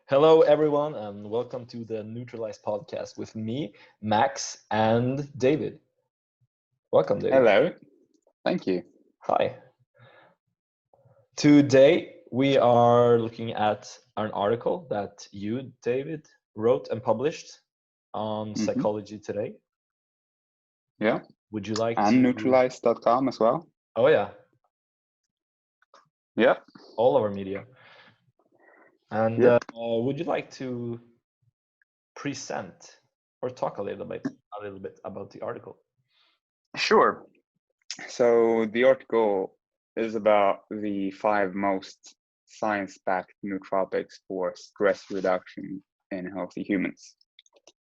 Hello, everyone, and welcome to the Nootralize podcast with me, Max, and David. Welcome, David. Hello. Thank you. Hi. Today, we are looking at an article that you, David, wrote and published on Psychology Today. Yeah. Would you like And to... Nootralize.com as well. Oh, yeah. Yeah. All our media. And Yep. would you like to present or talk a little bit about the article? Sure. So the article is about the 5 most science-backed nootropics for stress reduction in healthy humans.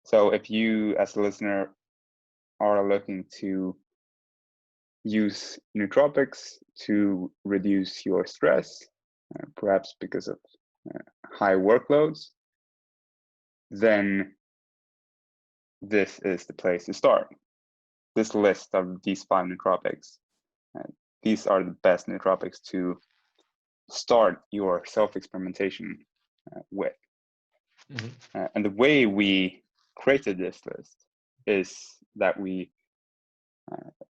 So if you, as a listener, are looking to use nootropics to reduce your stress, perhaps because of high workloads, then this is the place to start. This list of these 5 nootropics, these are the best nootropics to start your self-experimentation with. And the way we created this list is that we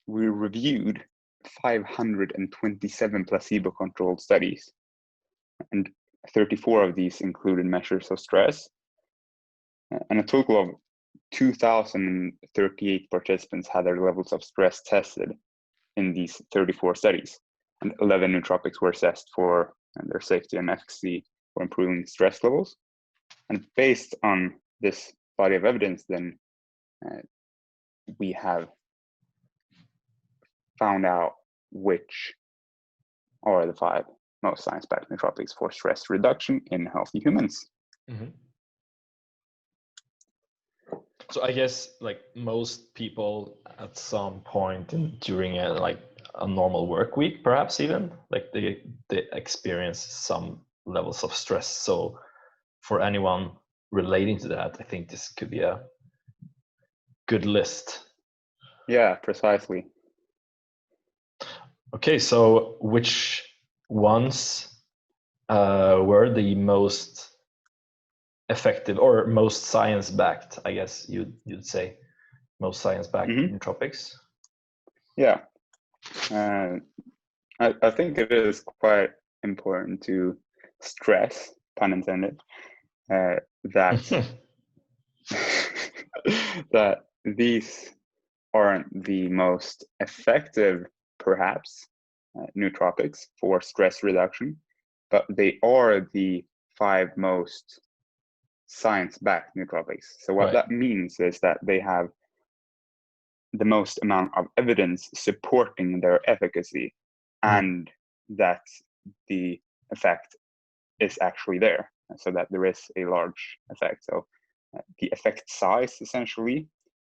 reviewed 527 placebo-controlled studies, and 34 of these included measures of stress, and a total of 2,038 participants had their levels of stress tested in these 34 studies, and 11 nootropics were assessed for their safety and efficacy for improving stress levels. And based on this body of evidence, then we have found out which are the 5 most science-backed nootropics for stress reduction in healthy humans. So I guess like most people at some point during a normal work week, perhaps even like they experience some levels of stress. So for anyone relating to that, I think this could be a good list. Yeah, precisely. Okay, so which ones were the most effective or most science-backed, I guess you'd say, most science-backed nootropics? Yeah, I think it is quite important to stress, pun intended, that that these aren't the most effective, perhaps, nootropics for stress reduction, but they are the 5 most science-backed nootropics. So what that means is that they have the most amount of evidence supporting their efficacy, and that the effect is actually there, so that there is a large effect. So the effect size, essentially,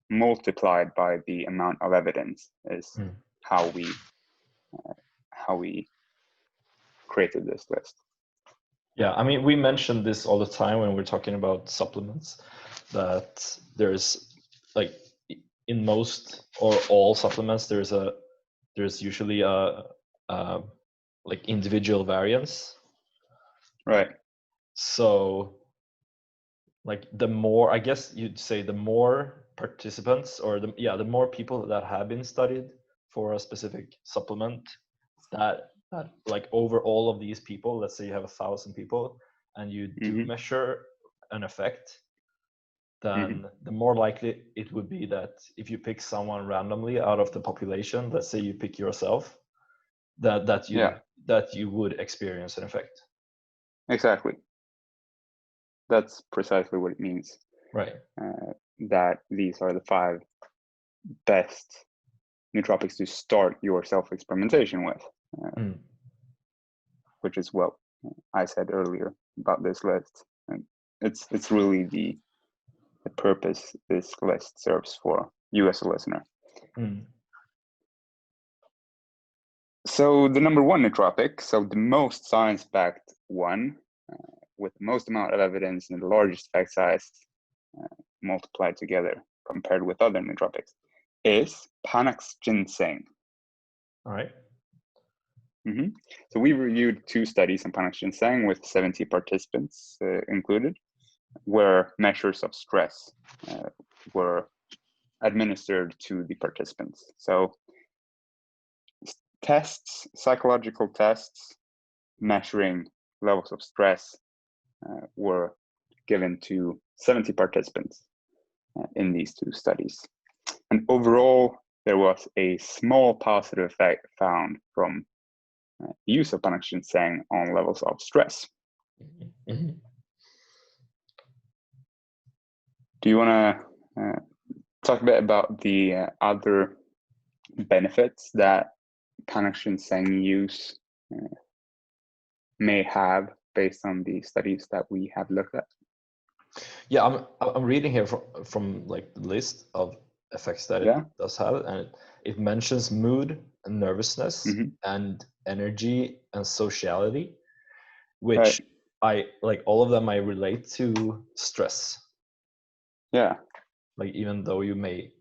multiplied by the amount of evidence, is how we created this list. Yeah, I mean, we mentioned this all the time when we're talking about supplements, that there's like in most or all supplements there's usually a like individual variance. Right. So like the more, I guess you'd say, the more participants or the more people that have been studied for a specific supplement, that like over all of these people, let's say you have 1,000 people and you do measure an effect, then the more likely it would be that if you pick someone randomly out of the population, let's say you pick yourself, that you would experience an effect. Exactly. That's precisely what it means. Right. That these are the 5 best nootropics to start your self-experimentation with, which is what I said earlier about this list. And it's really the purpose this list serves for you as a listener. So the number 1 nootropic, so the most science-backed one, with the most amount of evidence and the largest effect size multiplied together compared with other nootropics, is Panax Ginseng. All right. So we reviewed 2 studies on Panax Ginseng with 70 participants included, where measures of stress were administered to the participants. So tests, psychological tests measuring levels of stress were given to 70 participants in these two studies. And overall, there was a small positive effect found from use of Panax Ginseng on levels of stress. Mm-hmm. Do you want to talk a bit about the other benefits that Panax Ginseng use may have based on the studies that we have looked at? Yeah, I'm reading here from like the list of effects that it does have, and it mentions mood and nervousness and energy and sociality, which I like. All of them I relate to stress. Yeah. Like even though you may,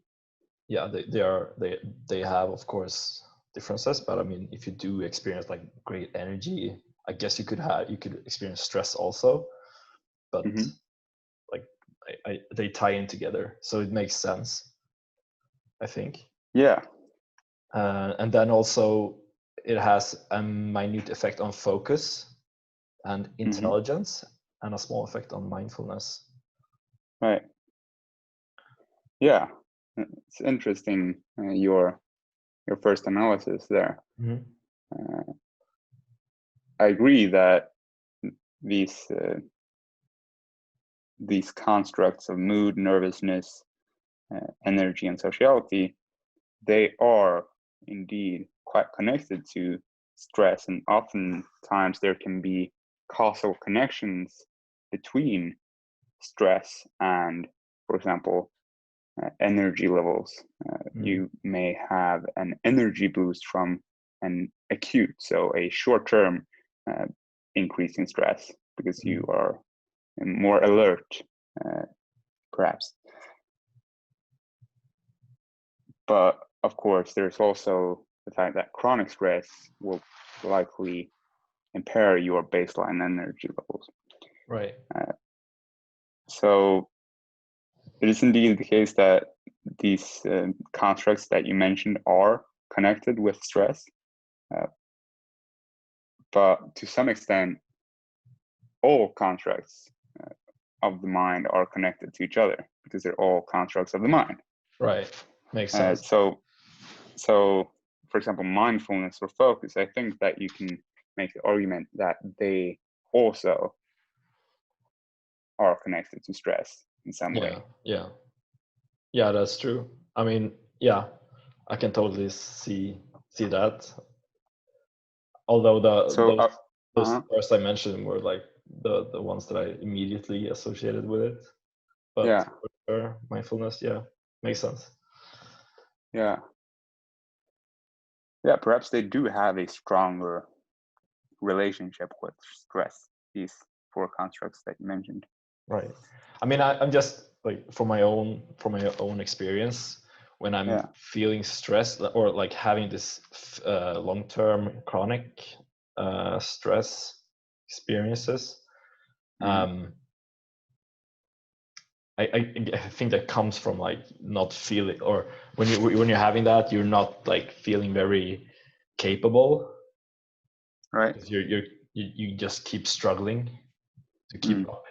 yeah, they have of course differences, but I mean, if you do experience like great energy, I guess you could experience stress also, but like they tie in together, so it makes sense, I think. Yeah. And then also it has a minute effect on focus and intelligence, and a small effect on mindfulness. Right. Yeah, it's interesting, your first analysis there. I agree that these constructs of mood, nervousness, energy, and sociality, they are indeed quite connected to stress, and oftentimes there can be causal connections between stress and, for example, energy levels. You may have an energy boost from an acute, so a short-term increase in stress because you are more alert, perhaps. But of course, there's also the fact that chronic stress will likely impair your baseline energy levels. Right. So it is indeed the case that these constructs that you mentioned are connected with stress, but to some extent, all constructs of the mind are connected to each other because they're all constructs of the mind. Right. Makes sense. So, for example, mindfulness or focus, I think that you can make the argument that they also are connected to stress in some way. Yeah, that's true. I mean, yeah, I can totally see that. Although those first I mentioned were like the ones that I immediately associated with it. But mindfulness, makes sense. Yeah, perhaps they do have a stronger relationship with stress, these four constructs that you mentioned. Right. I mean, I'm just like from my own experience, when I'm feeling stressed or like having this long-term chronic stress experiences, I think that comes from like not feeling, or when you're having that, you're not like feeling very capable, right? Because you just keep struggling to keep up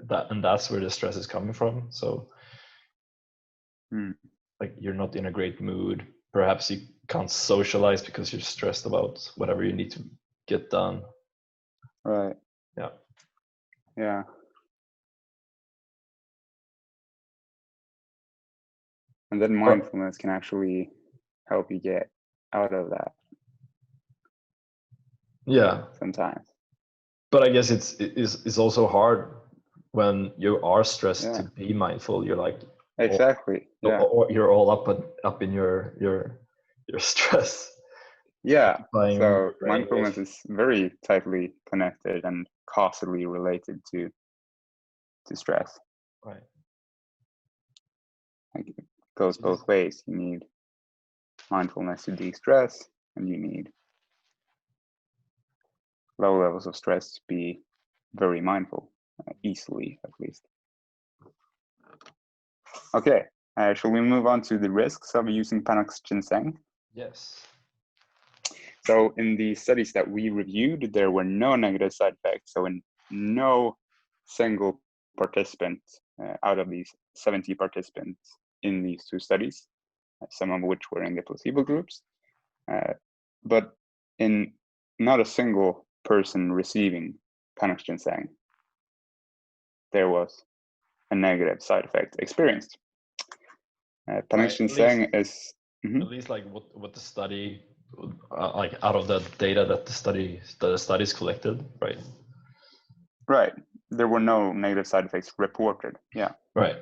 that, and that's where the stress is coming from. So like you're not in a great mood. Perhaps you can't socialize because you're stressed about whatever you need to get done. Right. Yeah. And then mindfulness can actually help you get out of that. Yeah. Sometimes. But I guess it's also hard when you are stressed to be mindful. You're like exactly. Or you're all up in your stress. Yeah. So mindfulness is very tightly connected and causally related to stress. Right. Like it goes both ways. You need mindfulness to de-stress, and you need low levels of stress to be very mindful, easily at least. Okay, shall we move on to the risks of using Panax Ginseng? Yes. So in the studies that we reviewed, there were no negative side effects. So in no single participant out of these 70 participants in these two studies, some of which were in the placebo groups, but in not a single person receiving Panax Ginseng, there was a negative side effect experienced. Panax Ginseng is at least like what the study like out of the data that the studies collected, right? right. There were no negative side effects reported. Yeah. Right.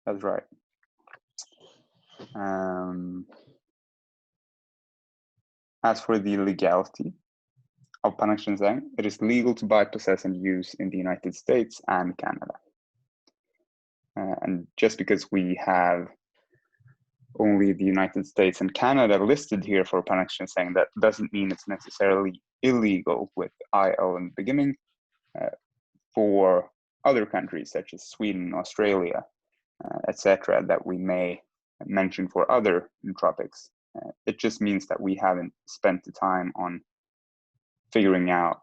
That's right. As for the legality of Panax Ginseng, it is legal to buy, possess, and use in the United States and Canada. And just because we have only the United States and Canada listed here for Panax Ginseng, that doesn't mean it's necessarily illegal with IL in the beginning for other countries such as Sweden, Australia, etc., that we may mention for other nootropics. It just means that we haven't spent the time on figuring out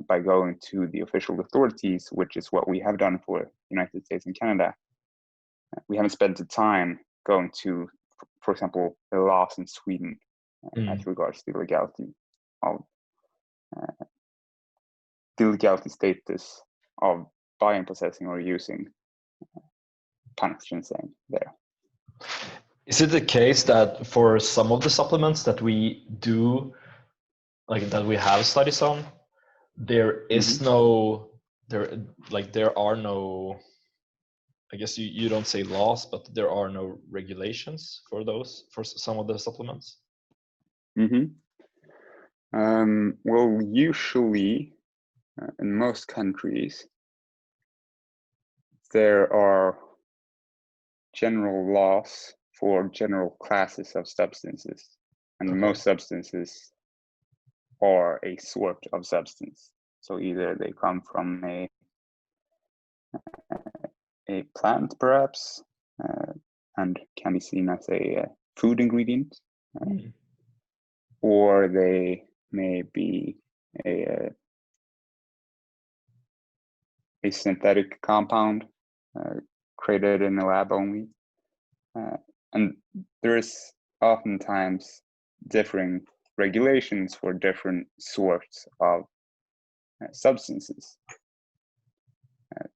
by going to the official authorities, which is what we have done for United States and Canada. We haven't spent the time going to, for example, the laws in Sweden as regards to the legality of the legality status of buying, possessing, or using Panax Ginseng there. Is it the case that for some of the supplements that we do, like that we have studies on, there is no, there are no, I guess you don't say laws, but there are no regulations for those, for some of the supplements? Well, usually in most countries, there are general laws for general classes of substances, and most substances are a sort of substance. So either they come from a plant, perhaps, and can be seen as a food ingredient, or they may be a synthetic compound created in a lab only. And there is oftentimes differing regulations for different sorts of substances.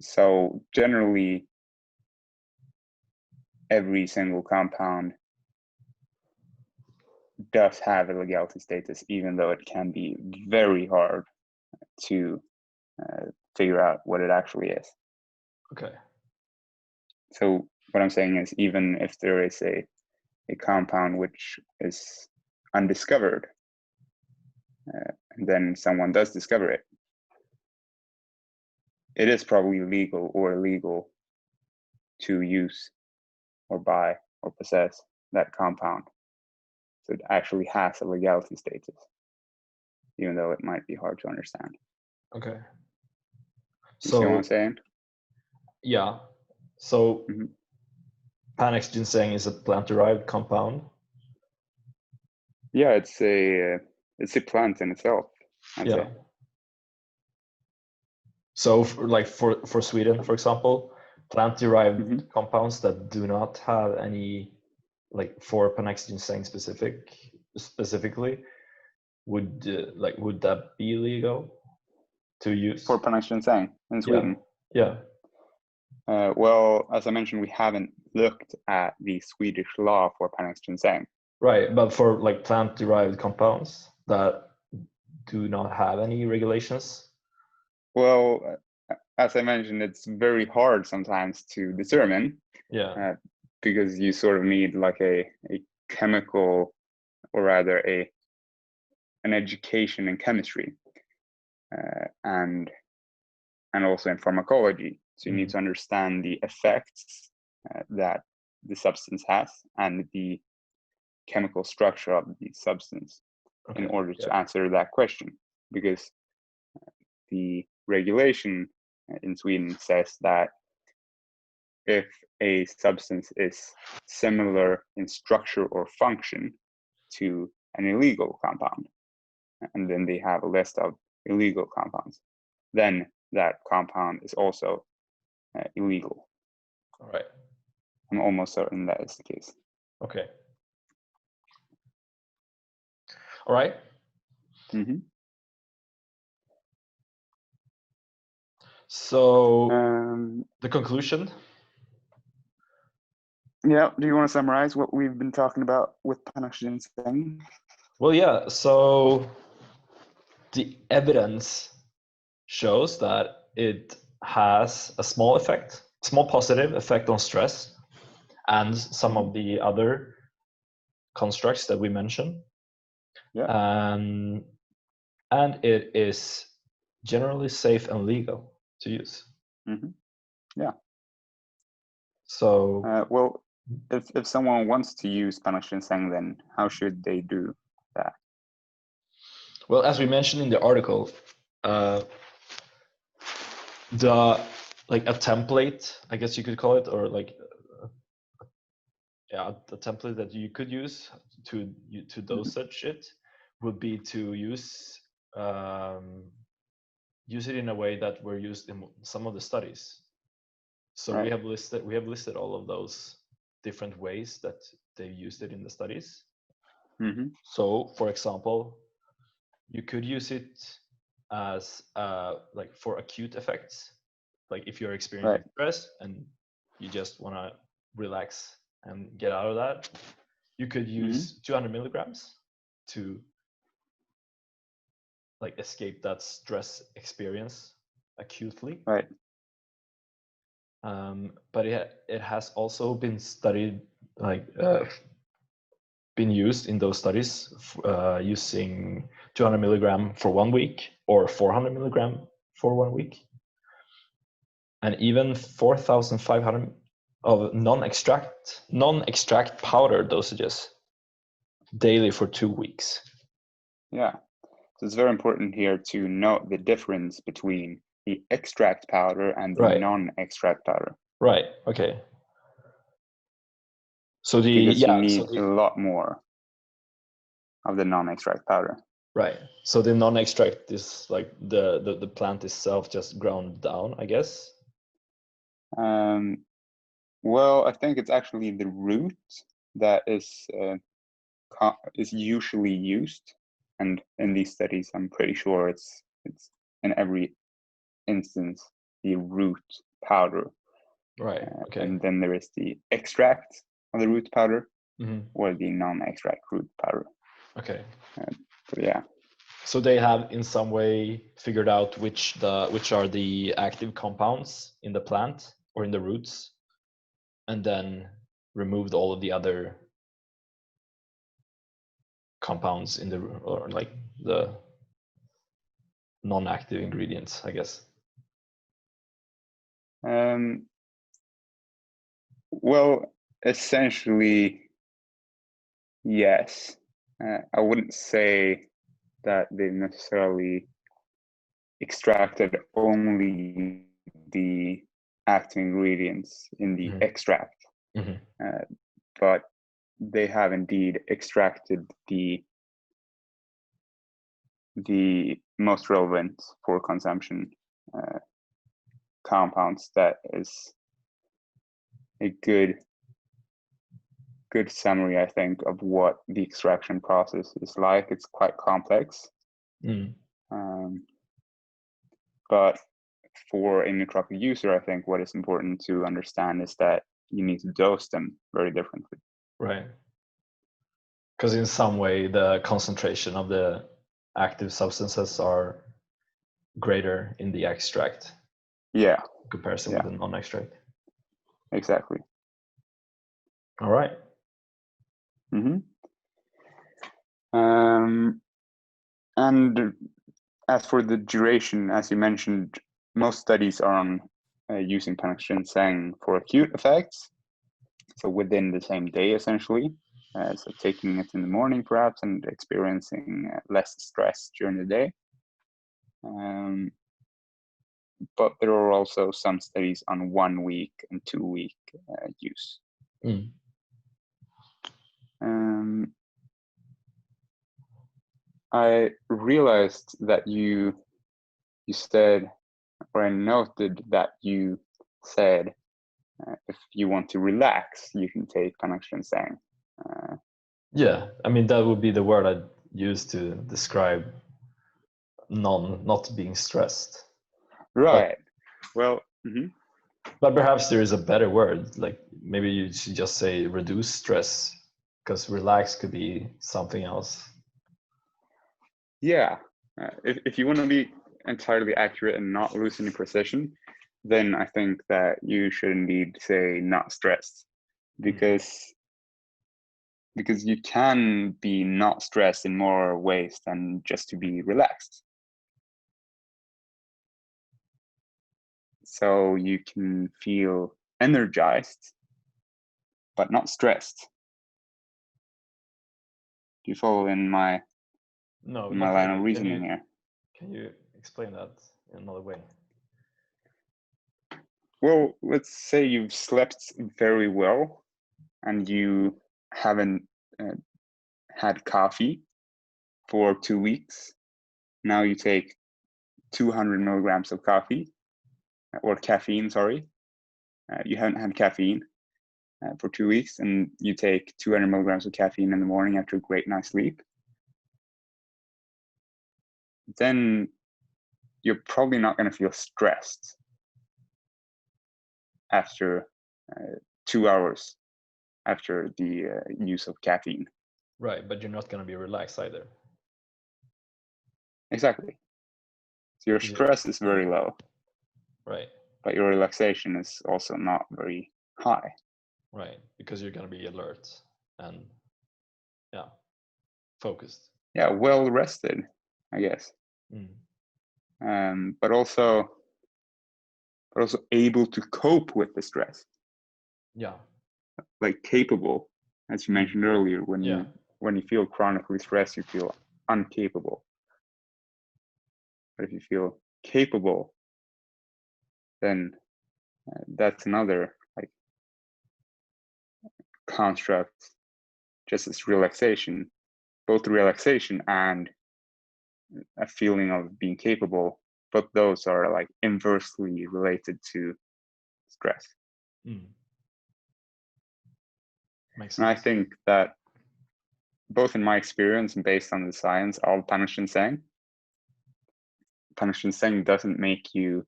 So generally, every single compound does have a legality status, even though it can be very hard to figure out what it actually is. Okay. So what I'm saying is, even if there is a compound which is undiscovered, and then someone does discover it, it is probably legal or illegal to use or buy or possess that compound. So it actually has a legality status, even though it might be hard to understand. Okay. You see what I'm saying? Yeah. So Panax Ginseng is a plant-derived compound. Yeah, it's a plant in itself, I'd say. So for Sweden, for example, plant-derived compounds that do not have any, like for Panax Ginseng specifically, would that be legal to use? For Panax Ginseng in Sweden? Yeah. Well, as I mentioned, we haven't looked at the Swedish law for Panax Ginseng. Right, but for like plant-derived compounds that do not have any regulations? Well, as I mentioned, it's very hard sometimes to determine. Yeah. Because you sort of need like a chemical, or rather an education in chemistry, and also in pharmacology. So you need to understand the effects that the substance has and the chemical structure of the substance in order to answer that question. Because the regulation in Sweden says that if a substance is similar in structure or function to an illegal compound, and then they have a list of illegal compounds, then that compound is also illegal. All right. I'm almost certain that is the case. Okay. All right. Mm-hmm. So the conclusion. Yeah. Do you want to summarize what we've been talking about with Panax Ginseng? Well, yeah. So the evidence shows that it has a small positive effect on stress and some of the other constructs that we mentioned. Yeah. And it is generally safe and legal to use. Mm-hmm. Yeah. So well, if someone wants to use Panax Ginseng, then how should they do that? Well, as we mentioned in the article, the like a template, I guess you could call it, or like the template that you could use to dosage it would be to use it in a way that were used in some of the studies. So Right. we have listed all of those different ways that they used it in the studies. Mm-hmm. So, for example, you could use it as like for acute effects, like if you're experiencing stress and you just want to relax and get out of that, you could use 200 milligrams to like escape that stress experience acutely. Right. But it has also been studied, like been used in those studies using 200 milligram for 1 week or 400 milligram for 1 week, and even 4,500 of non-extract powder dosages daily for 2 weeks. Yeah. So it's very important here to note the difference between the extract powder and the non-extract powder. Right. Okay. So because you need a lot more of the non-extract powder. Right. So the non-extract is like the plant itself just ground down, I guess. Well, I think it's actually the root that is usually used, and in these studies, I'm pretty sure it's in every instance the root powder. Right. Okay. And then there is the extract of the root powder, or the non-extract root powder. Okay. But yeah. So they have in some way figured out which are the active compounds in the plant or in the roots, and then removed all of the other compounds in the, or like the non-active ingredients, I guess. Well, essentially, yes. I wouldn't say that they necessarily extracted only the active ingredients in the extract, but they have indeed extracted the most relevant for consumption compounds. That is a good summary, I think, of what the extraction process is like. It's quite complex. But for a nootropic user, I think what is important to understand is that you need to dose them very differently. Right. Because in some way, the concentration of the active substances are greater in the extract. Yeah. In comparison with the non-extract. Exactly. All right. And as for the duration, as you mentioned, most studies are on using Panax Ginseng for acute effects, so within the same day, essentially. So taking it in the morning, perhaps, and experiencing less stress during the day. but there are also some studies on 1 week and 2 week use. I realized that you said, or I noted that you said, if you want to relax, you can take Panax Ginseng. Yeah, I mean, that would be the word I'd use to describe not being stressed. Right. But perhaps there is a better word, like maybe you should just say reduce stress, because relax could be something else. Yeah. If you want to be entirely accurate and not lose any precision, then I think that you should indeed say not stressed, because you can be not stressed in more ways than just to be relaxed. So you can feel energized, but not stressed. Do you follow in my line of reasoning here? Can you explain that in another way? Well, let's say you've slept very well and you haven't had coffee for 2 weeks. Now you take 200 milligrams of coffee, or caffeine, sorry. You haven't had caffeine for 2 weeks, and you take 200 milligrams of caffeine in the morning after a great night's sleep. Then you're probably not going to feel stressed after 2 hours after the use of caffeine. Right, but you're not going to be relaxed either. Exactly. So your stress is very low. Right. But your relaxation is also not very high. Right, because you're going to be alert and focused. Yeah, well rested, I guess. But also able to cope with the stress. Yeah. Like capable, as you mentioned earlier, when you feel chronically stressed, you feel incapable. But if you feel capable, then that's another construct, just as relaxation, both relaxation and a feeling of being capable, but those are inversely related to stress. Makes sense. And I think that both in my experience and based on the science of Panax Ginseng doesn't make you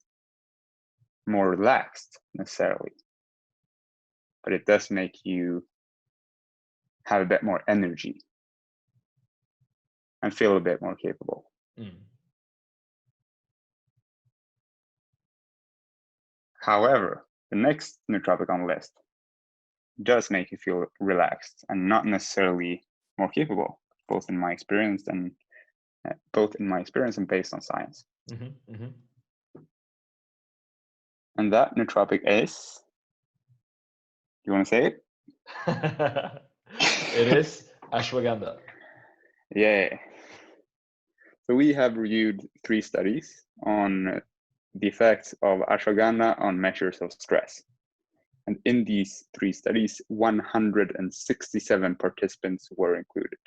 more relaxed necessarily, but it does make you have a bit more energy and feel a bit more capable. However, the next nootropic on the list does make you feel relaxed and not necessarily more capable, both in my experience and based on science. And that nootropic is, you want to say it? It is ashwagandha. Yeah. So we have reviewed 3 studies on the effects of ashwagandha on measures of stress. And in these 3 studies, 167 participants were included.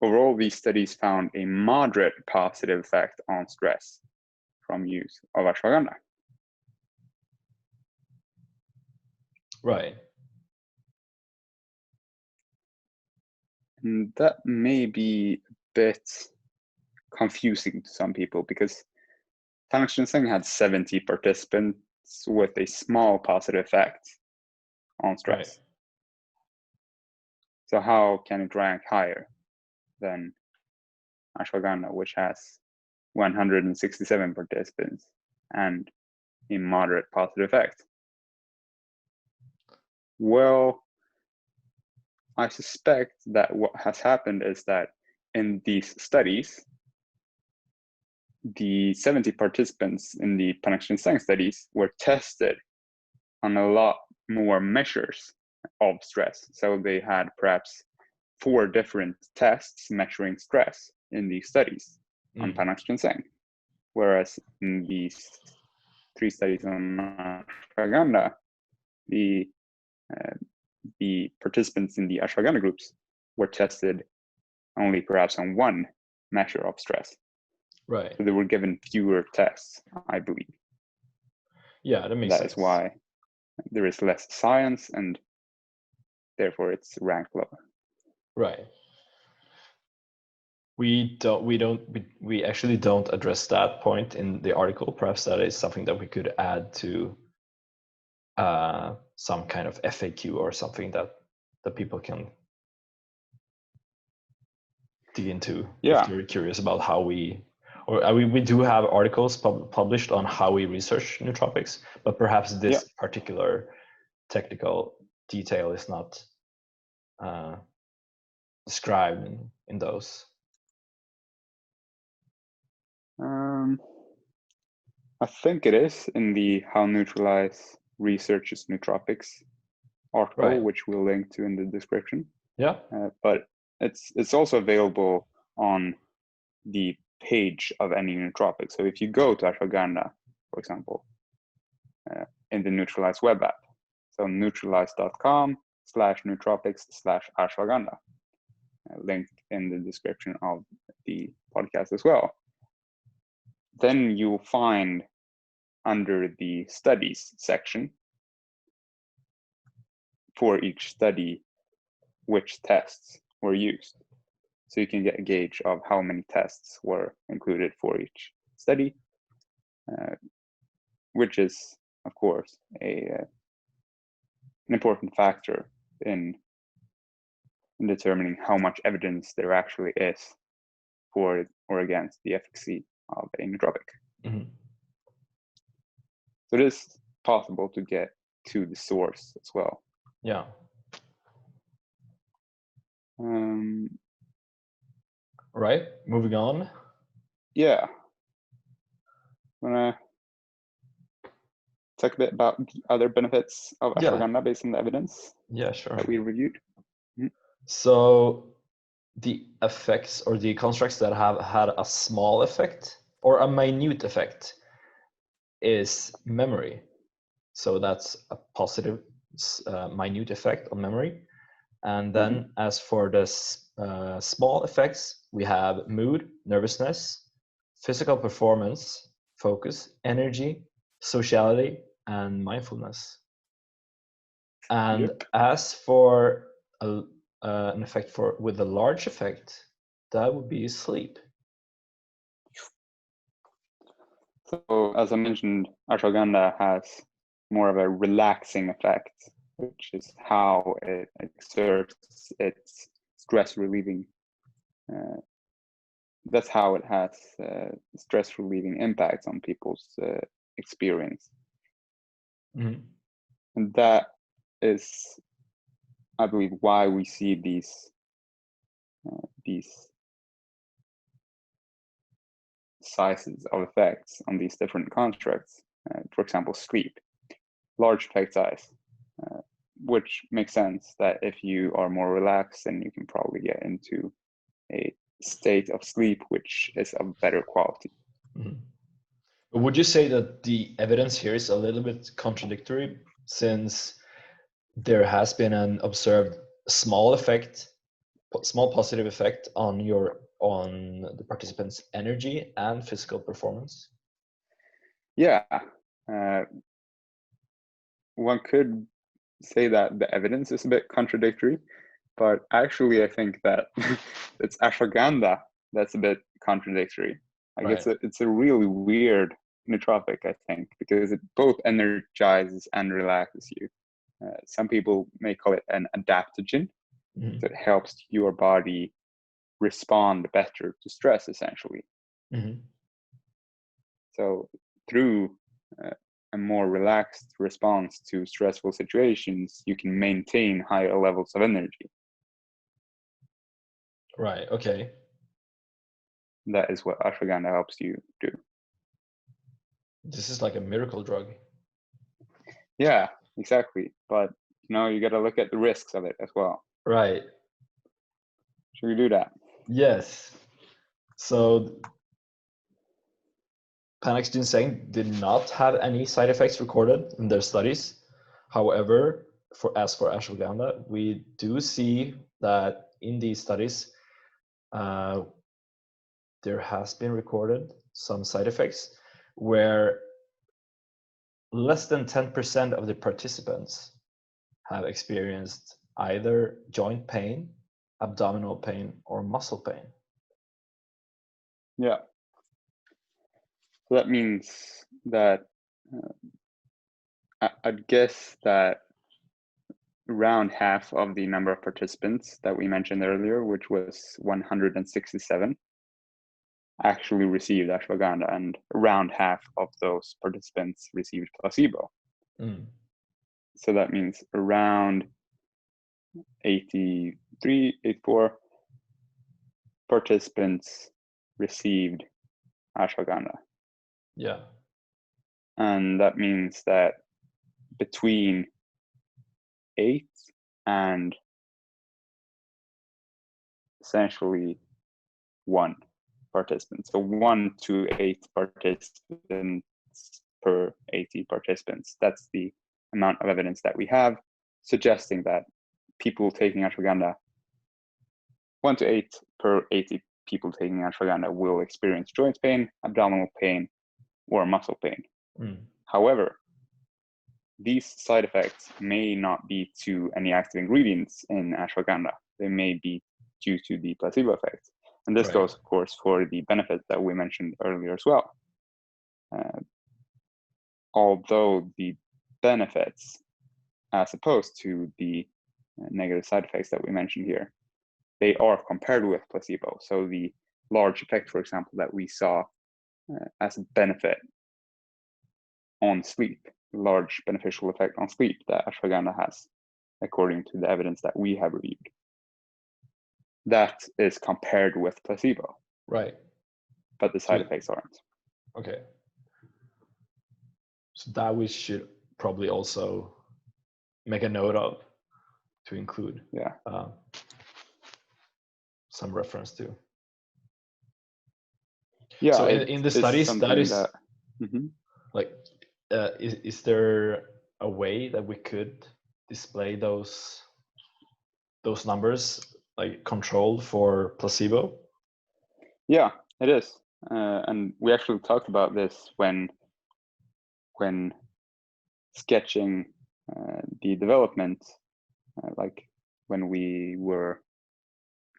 Overall, these studies found a moderate positive effect on stress from use of ashwagandha. Right. And that may be a bit confusing to some people because Panax Ginseng had 70 participants with a small positive effect on stress. Right. So how can it rank higher than ashwagandha, which has 167 participants and a moderate positive effect? Well, I suspect that what has happened is that in these studies, the 70 participants in the Panax Ginseng studies were tested on a lot more measures of stress. So they had perhaps 4 different tests measuring stress in these studies on Panax Ginseng, whereas in these 3 studies on ashwagandha, the participants in the ashwagandha groups were tested only perhaps on 1 measure of stress. Right. So they were given fewer tests, I believe. Yeah, that makes sense. That is why there is less science, and therefore it's ranked lower. Right. We actually don't address that point in the article. Perhaps that is something that we could add to some kind of FAQ or something that people can dig into if they're curious about how we do have articles published on how we research nootropics, but perhaps this particular technical detail is not described in those. I think it is in the How Nootralize Researches Nootropics article, which we'll link to in the description. Yeah. But it's also available on the page of any nootropic. So if you go to Ashwagandha, for example, in the Nootralize web app, so nootralize.com/nootropics/ashwagandha, linked in the description of the podcast as well. Then you'll find under the studies section for each study which tests were used. So you can get a gauge of how many tests were included for each study, which is, of course, an important factor in determining how much evidence there actually is for or against the efficacy of a nootropic. Mm-hmm. So it is possible to get to the source as well. Yeah. Right. Moving on. Yeah. Wanna talk a bit about the other benefits of ashwagandha based on the evidence? Yeah, sure. That we reviewed. Mm-hmm. So the effects or the constructs that have had a small effect or a minute effect is memory. So that's a positive minute effect on memory. And then as for the small effects, we have mood, nervousness, physical performance, focus, energy, sociality, and mindfulness. And as for an effect with a large effect, that would be sleep. So as I mentioned, ashwagandha has more of a relaxing effect, which is how it exerts its stress relieving. That's how it has stress relieving impacts on people's experience. Mm-hmm. And that is, I believe, why we see these sizes of effects on these different constructs. For example, sleep, large effect size, which makes sense that if you are more relaxed, then you can probably get into a state of sleep which is of better quality. Mm-hmm. Would you say that the evidence here is a little bit contradictory, since there has been an observed small positive effect on the participants' energy and physical performance? Yeah, one could say that the evidence is a bit contradictory, but actually I think that it's ashwagandha that's a bit contradictory. Like it's a really weird nootropic, I think, because it both energizes and relaxes you. Some people may call it an adaptogen. Mm-hmm. So it helps your body respond better to stress, essentially. Mm-hmm. So through a more relaxed response to stressful situations, you can maintain higher levels of energy. Right, okay. That is what ashwagandha helps you do. This is like a miracle drug. Yeah, exactly. But you got to look at the risks of it as well. Right. Should we do that? Yes. So Panax Ginseng did not have any side effects recorded in their studies. However, as for ashwagandha, we do see that in these studies, there has been recorded some side effects where less than 10% of the participants have experienced either joint pain, abdominal pain, or muscle pain. Yeah. So that means that I'd guess that around half of the number of participants that we mentioned earlier, which was 167, actually received ashwagandha, and around half of those participants received placebo. So that means around 83, 84 participants received ashwagandha. Yeah. And that means that between 8 and essentially 1 participant. So 1 to 8 participants per 80 participants. That's the amount of evidence that we have suggesting that people taking ashwagandha, 1 to 8 per 80 people taking ashwagandha will experience joint pain, abdominal pain, or muscle pain. However, these side effects may not be to any active ingredients in ashwagandha. They may be due to the placebo effect. And this goes, of course, for the benefit that we mentioned earlier as well. Although the benefits, as opposed to the negative side effects that we mentioned here, they are compared with placebo. So the large effect, for example, that we saw as a benefit on sleep, large beneficial effect on sleep that ashwagandha has, according to the evidence that we have reviewed, that is compared with placebo. Right. But the side effects aren't. Okay. So that we should probably also make a note of to include some reference to. Yeah. So in the studies, that is like, is there a way that we could display those numbers, like controlled for placebo? Yeah, it is. And we actually talked about this when sketching the development, like when we were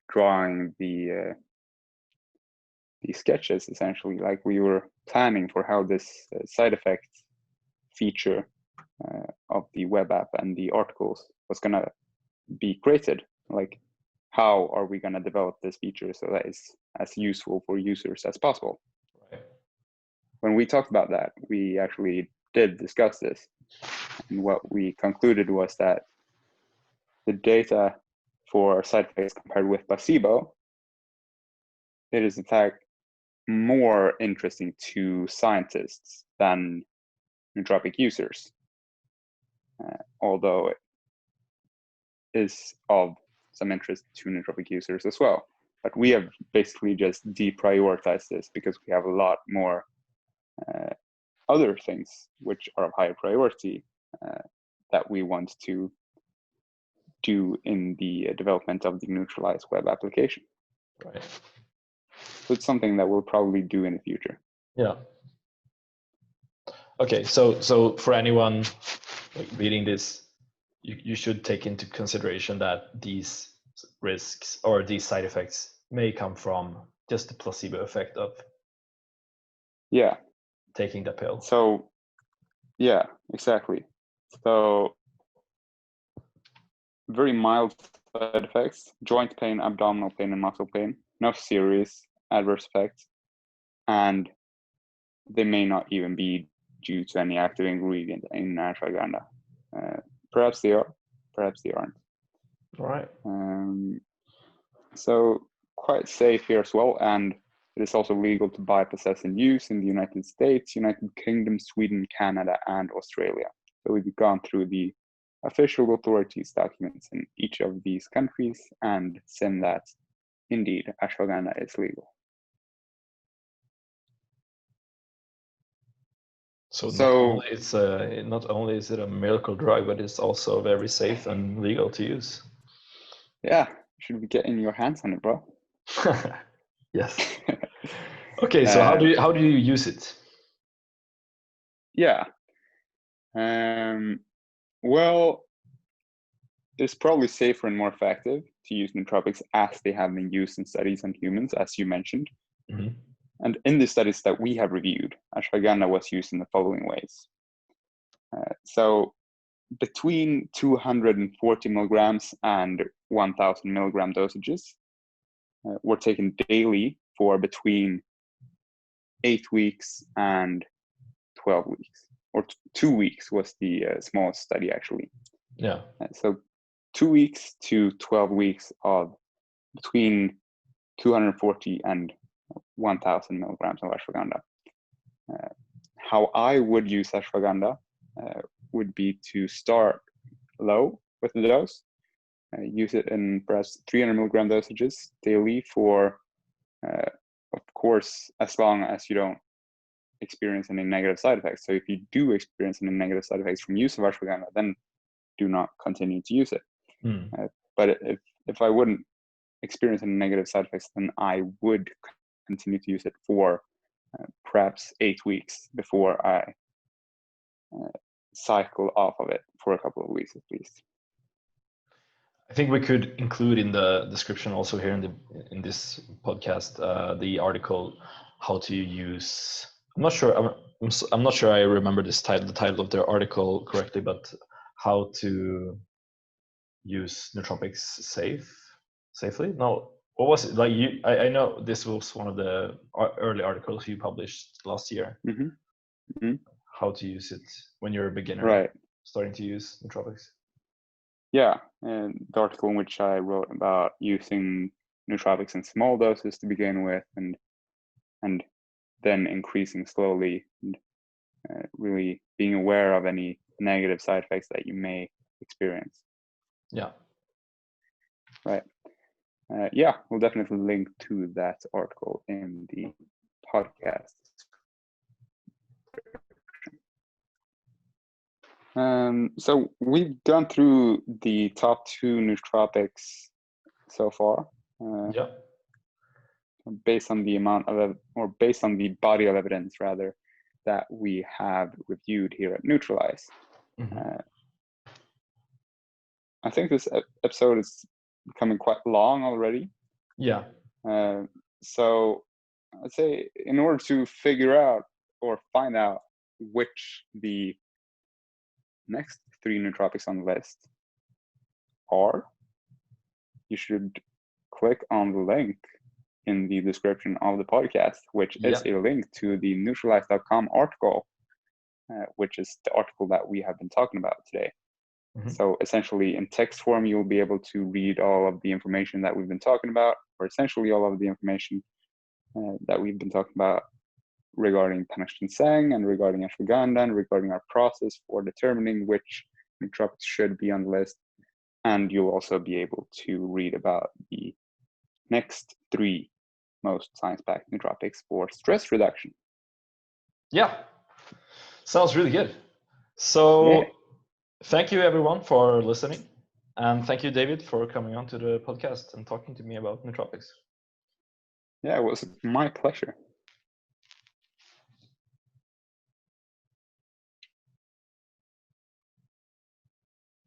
drawing the sketches, essentially, like we were planning for how this side effect feature of the web app and the articles was going to be created. Like, how are we going to develop this feature so that it's as useful for users as possible? Right. When we talked about that, we actually did discuss this. And what we concluded was that the data for side effects compared with placebo, it is in fact more interesting to scientists than nootropic users, although it is of some interest to nootropic users as well. But we have basically just deprioritized this because we have a lot more other things which are of higher priority that we want to do in the development of the Nootralize web application. Right. So it's something that we'll probably do in the future. Yeah. Okay, so for anyone like reading this, you should take into consideration that these risks or these side effects may come from just the placebo effect of taking the pill. So yeah, exactly. So very mild side effects: joint pain, abdominal pain, and muscle pain. No serious adverse effects, and they may not even be due to any active ingredient in ashwagandha. Perhaps they are, perhaps they aren't. All right. So quite safe here as well, and it is also legal to buy, possess, and use in the United States, United Kingdom, Sweden, Canada, and Australia. So we've gone through the official authorities' documents in each of these countries and seen that indeed ashwagandha is legal. So So not only is it a miracle drug, but it's also very safe and legal to use. yeah, you should be getting your hands on it, bro. Yes. Okay, so how do you use it? Yeah. Well, it's probably safer and more effective to use nootropics as they have been used in studies on humans, as you mentioned. Mm-hmm. And in the studies that we have reviewed, ashwagandha was used in the following ways. So between 240 milligrams and 1,000 milligram dosages were taken daily for between 8 weeks and 12 weeks, or 2 weeks was the smallest study actually. Yeah. So 2 weeks to 12 weeks of between 240 and 1,000 milligrams of ashwagandha. How I would use ashwagandha would be to start low with the dose, use it in perhaps 300 milligram dosages daily for, of course, as long as you don't experience any negative side effects. So if you do experience any negative side effects from use of ashwagandha, then do not continue to use it. But if I wouldn't experience any negative side effects, then I would continue to use it for perhaps 8 weeks before I cycle off of it for a couple of weeks at least. I think we could include in the description also here in this podcast the article how to use. I'm not sure. I'm not sure I remember the title of their article correctly, but how to use nootropics safely. No, what was it like? I know this was one of the early articles you published last year. Mm-hmm. Mm-hmm. How to use it when you're a beginner, right? Starting to use nootropics. Yeah, and the article in which I wrote about using nootropics in small doses to begin with, and then increasing slowly, and really being aware of any negative side effects that you may experience. Yeah. Right. Yeah, we'll definitely link to that article in the podcast. So we've gone through the top 2 nootropics so far. Yeah. Based on the amount of, or based on the body of evidence rather, that we have reviewed here at Nootralize. Mm-hmm. I think this episode is becoming quite long already. Yeah. So I'd say in order to figure out or find out which the next 3 nootropics on the list are, you should click on the link in the description of the podcast, which is a link to the Nootralize.com article, which is the article that we have been talking about today. Mm-hmm. So essentially in text form, you'll be able to read all of the information that we've been talking about, or essentially all of the information that we've been talking about regarding Panax Ginseng and regarding Ashwagandha and regarding our process for determining which nootropics should be on the list. And you'll also be able to read about the next 3 most science-backed nootropics for stress reduction. Yeah, sounds really good. So thank you everyone for listening. And thank you, David, for coming on to the podcast and talking to me about nootropics. Yeah, it was my pleasure.